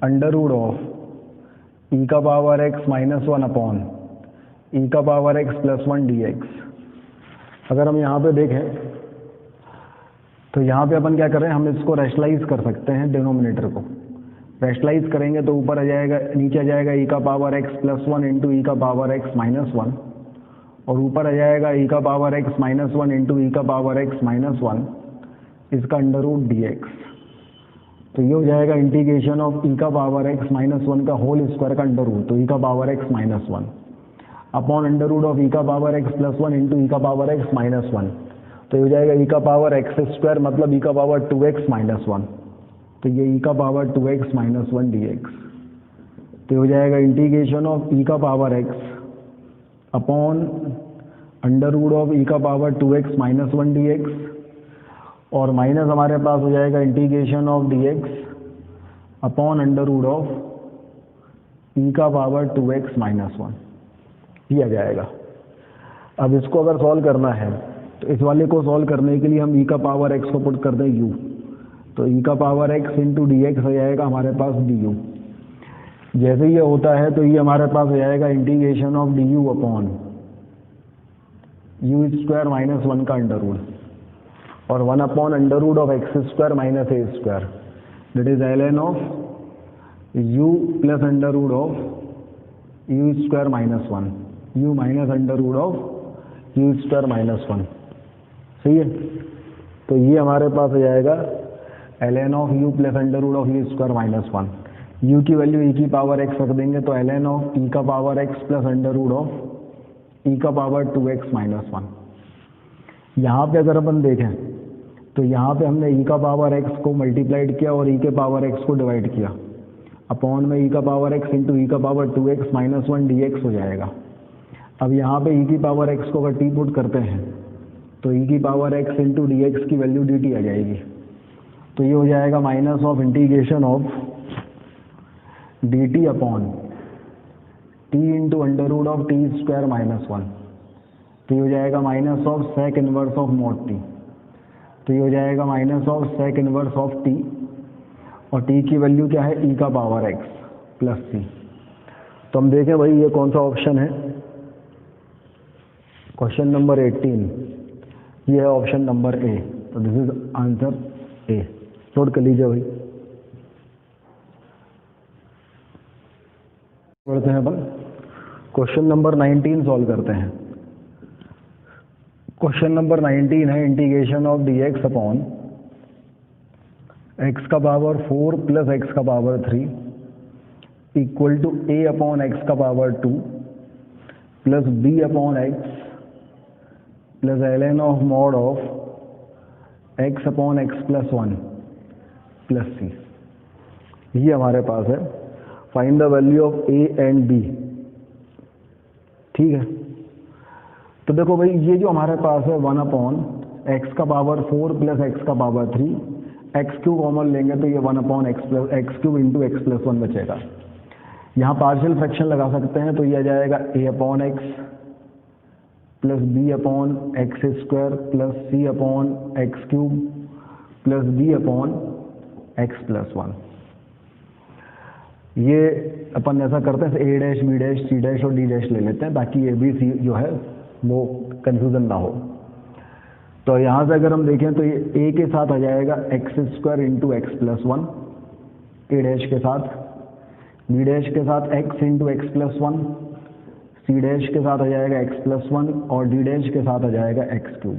under root of e का power x minus 1 upon e का power x plus 1 d x. अगर हम यहाँ पे देखें तो यहाँ पे अपन क्या कर रहे हैं, हम इसको रैशनलाइज कर सकते हैं। डिनोमिनेटर को रैशनलाइज करेंगे तो ऊपर आ जाएगा, नीचे आ जाएगा ई का power x plus 1 into e का पावर एक्स माइनस 1 और ऊपर आ जाएगा ई का power x minus 1 into e का पावर एक्स माइनस 1 इसका अंडर रूट डी एक्स। तो ये हो जाएगा इंटीग्रेशन ऑफ ई का पावर एक्स माइनस 1 का होल स्क्वायर का अंडर रूट, तो ई का power x minus 1 upon under root of e का power x plus 1 into e का पावर एक्स माइनस 1। तो ये हो जाएगा ई का पावर एक्स स्क्वायर मतलब ई का पावर 2x माइनस 1। तो ये ई का power 2x minus 1 d x. तो हो जाएगा इंटीग्रेशन ऑफ ई का power x upon under root of e का power 2x minus 1 d x और माइनस हमारे पास हो जाएगा integration of d x upon under root of e का पावर 2x माइनस 1 दिया जाएगा। अब इसको अगर सॉल्व करना है तो इस वाले को सॉल्व करने के लिए हम ई का पावर एक्स को पुट कर दें u। तो ई का power x into d x हो जाएगा हमारे पास डी यू। जैसे ये होता है तो ये हमारे पास हो जाएगा integration of d u upon u square minus 1 का अंडर रूट और 1 upon under root of x square minus a square that is ln of u plus under root of u square minus 1 u minus under root of u square minus 1। सही है। तो ये हमारे पास हो जाएगा ln of u plus under root of u square minus 1। u की value e की पावर x रख देंगे तो ln ऑफ e का power x plus under root of e का पावर 2x माइनस 1। यहाँ पे अगर अपन देखें तो यहाँ पे हमने e का पावर x को मल्टीप्लाइड किया और e के पावर x को डिवाइड किया अपॉन में e का पावर x इंटू e का पावर 2x माइनस 1 dx हो जाएगा। अब यहाँ पे e की पावर x को अगर टी पुट करते हैं तो e की power x into d x की वैल्यू dt आ जाएगी। तो ये हो जाएगा minus of integration of dt upon t into under root of t square minus 1। तो ये हो जाएगा minus of sec inverse of mod t। तो ये हो जाएगा minus of sec inverse of t और t की वैल्यू क्या है e का पावर x प्लस c। तो हम देखें भाई ये कौन सा ऑप्शन है, क्वेश्चन नंबर 18 ये है ऑप्शन नंबर ए। तो this is answer A. Note कर लीजिए भाई। बढ़ते हैं अपन क्वेश्चन नंबर 19 सॉल्व करते हैं। क्वेश्चन नंबर 19 है integration of d x upon x का पावर 4 प्लस एक्स का power 3 equal to A upon x का power 2 plus B upon x plus ln of mod of x upon x plus 1 plus C. ये हमारे पास है। Find the value of A and B. ठीक है। तो देखो भाई ये जो हमारे पास है 1 अपॉन एक्स का पावर 4 प्लस एक्स का पावर 3 एक्स क्यूब कॉमन लेंगे तो ये 1 upon x cube into x plus 1 बचेगा। यहाँ पार्शियल फ्रैक्शन लगा सकते हैं तो ये आ जाएगा A upon x plus B upon x square plus C upon x cube plus D upon x plus 1। ये अपन ऐसा करते हैं A dash B dash C dash और डी डैश ले लेते हैं ताकि ए बी सी जो है वो कंफ्यूजन ना हो। तो यहाँ से अगर हम देखें तो ये a के साथ आ जाएगा x square into x plus one, A dash के साथ, बी डैश के साथ x into x plus one, C dash के साथ आ जाएगा x प्लस वन, और डी डैश के साथ आ जाएगा एक्स क्यूब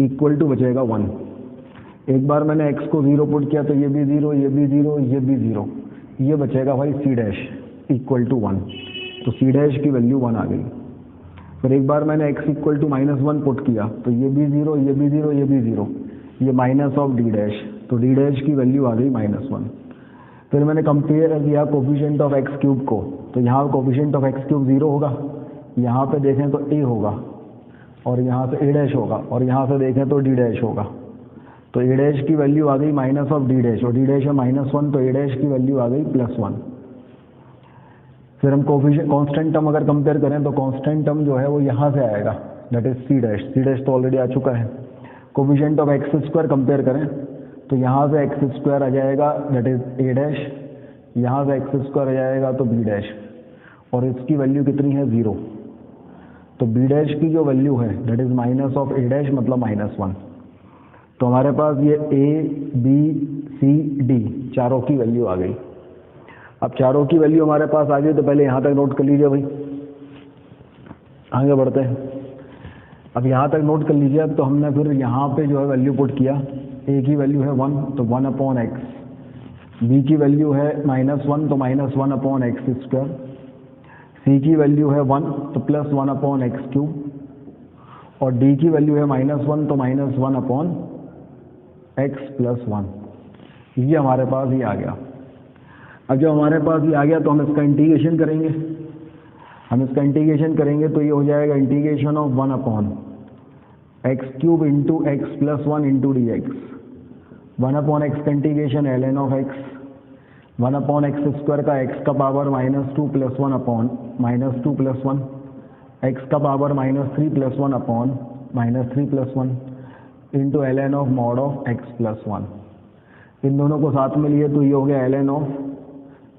इक्वल टू बचेगा 1। एक बार मैंने x को 0 पुट किया तो ये भी 0, ये भी 0, ये भी 0, ये बचेगा भाई सी डैश इक्वल टू 1, तो सी डैश की वैल्यू 1 आ गई। फिर एक बार मैंने x इक्वल टू -1 पुट किया तो ये भी 0, ये भी 0, ये भी 0, ये माइनस ऑफ डी डैश, तो डी डैश की वैल्यू आ गई -1। फिर मैंने कंपेयर किया कोफिशिएंट ऑफ एक्स क्यूब को, तो यहाँ कोफिशिएंट ऑफ एक्स क्यूब 0 होगा, यहाँ पे देखें तो a होगा, और यहाँ से a डैश होगा, और यहाँ से देखें तो d डैश होगा, तो a डैश की वैल्यू आ गई माइनस ऑफ d डैश, और d डैश है -1, तो a डैश की वैल्यू आ गई +1। फिर हम कोफिशिएंट कांस्टेंट टर्म अगर कंपेयर करें तो कांस्टेंट टर्म जो है वो यहाँ से आएगा, that is C dash, C dash तो ऑलरेडी आ चुका है। Coefficient of x square compare करें तो यहाँ से एक्स स्क्वायर आ जाएगा, दैट इज a डैश, यहाँ से एक्स स्क्वायर आ जाएगा तो b डैश, और इसकी वैल्यू कितनी है 0, तो b डैश की जो वैल्यू है that is minus of a dash मतलब -1। तो हमारे पास ये a b c d चारों की वैल्यू आ गई। अब चारों की वैल्यू हमारे पास आ गई तो पहले यहाँ तक नोट कर लीजिए भाई, आगे बढ़ते हैं। अब यहाँ तक नोट कर लीजिए। अब तो हमने फिर यहाँ पे जो है वैल्यू पुट किया, a की वैल्यू है 1 तो 1/x, b की वैल्यू है -1 तो -1/x स्क्वायर, c की वैल्यू है 1 तो +1/x क्यूब, और d की वैल्यू है -1 तो -1/x + 1। ये हमारे पास ये आ गया। अब जब हमारे पास ये आ गया तो हम इसका इंटीग्रेशन करेंगे। हम इसका इंटीग्रेशन करेंगे तो ये हो जाएगा integration of 1/x³ into x plus 1 into d x, 1/x का integration ln of x, 1/x square का x का पावर -2 + 1/-2 + 1, x का power -3 + 1/-3 + 1 into ln of mod of x + 1। इन दोनों को साथ में लिए तो ये हो गया ln ऑफ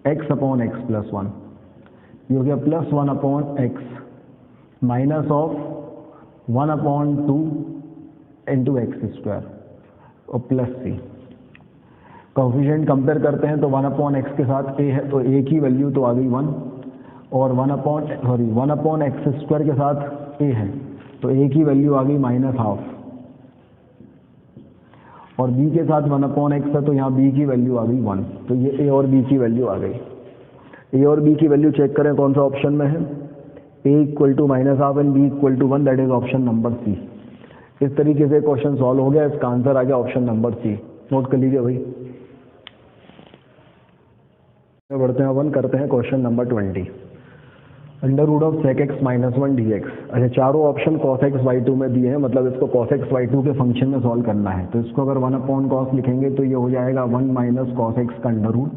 x/x + 1, ये हो गया +1/x minus of 1/2 into x square और प्लस सी। कोफिशिएंट कंपेयर करते हैं तो 1/x के साथ a है तो a की वैल्यू तो आ गई 1, और 1/x स्क्वायर के साथ a है तो a की वैल्यू आ गई -12, और b के साथ 1/x है तो यहाँ b की वैल्यू आ गई 1, तो ये a और b की वैल्यू आ गई। a और b की वैल्यू चेक करें कौन सा ऑप्शन में है, a = -12 and b = 1, that is option number C. इस तरीके से क्वेश्चन सॉल्व हो गया, इसका आंसर आ गया ऑप्शन नंबर सी। नोट कर लीजिए भाई। बढ़ते हैं अपन, करते हैं question number 20, √of sec x - 1 dx। अच्छा, चारों ऑप्शन cos x y2 में दिए हैं, मतलब इसको cos x y2 के फंक्शन में सॉल्व करना है। तो इसको अगर 1/cos लिखेंगे तो ये हो जाएगा 1 - cos x का √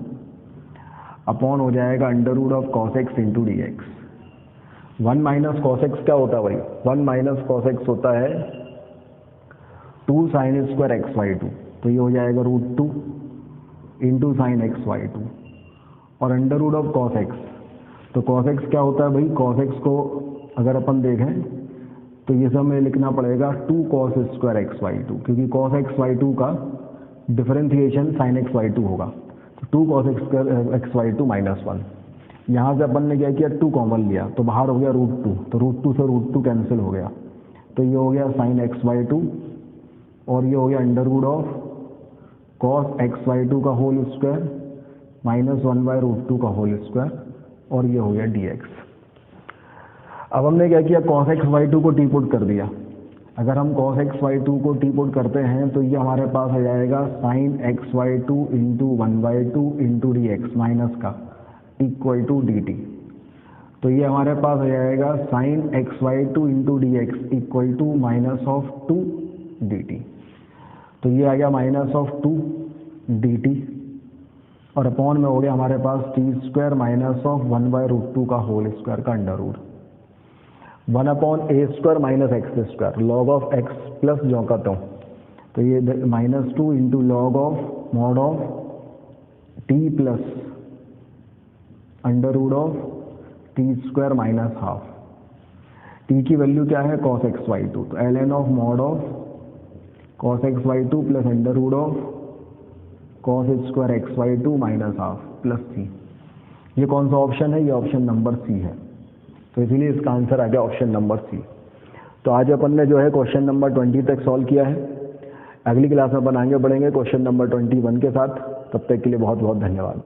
अपॉन हो जाएगा √of cos x into d x. 1 - cos x क्या होता है भाई, 1 - cos x होता है 2 sin स्क्वायर x y2, तो ये हो जाएगा √2 इंटू साइन x y2, और √of cos x, तो cos x क्या होता है भाई, cos x को अगर अपन देखें तो ये सब में लिखना पड़ेगा 2 cos स्क्वायर x y2, क्योंकि cos x y2 का डिफरेंशिएशन sin x y2 होगा, तो 2 cos x y2 - 1। यहाँ से अपन ने क्या किया, 2 कॉमन लिया तो बाहर हो गया √2, तो √2 से √2 कैंसिल हो गया, तो ये हो गया sin x y2, और ये हो गया √of cos x y2 का होल स्क्वायर -1/√2 का होल स्क्वायर, और ये हो गया dx। अब हमने क्या किया, cos x y2 को टी पुट कर दिया। अगर हम cos x y2 को टी पुट करते हैं तो ये हमारे पास आ जाएगा sin x y2 into 1/2 into d x minus का इक्वल टू dt। तो ये हमारे पास आ जाएगा sin x y2 into d x equal to -2 dt। तो ये आ गया -2 dt, और अपॉन में हो गया हमारे पास t² - 1/√2 का होल स्क्वायर का √ 1/a² - x², log of x plus जो का तो ये -2 into log of mod of t plus √of t² - ½ t की वैल्यू क्या है cos x y2, तो ln of mod of cos xy2 plus under root of cos square xy2 minus half plus C. ये कौन सा option है? ये option number सी है, तो इसीलिए इसका आंसर आ गया ऑप्शन नंबर सी। तो आज अपन ने जो है क्वेश्चन नंबर 20 तक सॉल्व किया है। अगली क्लास में अपन आगे बढ़ेंगे क्वेश्चन नंबर 21 के साथ। तब तक के लिए बहुत बहुत धन्यवाद।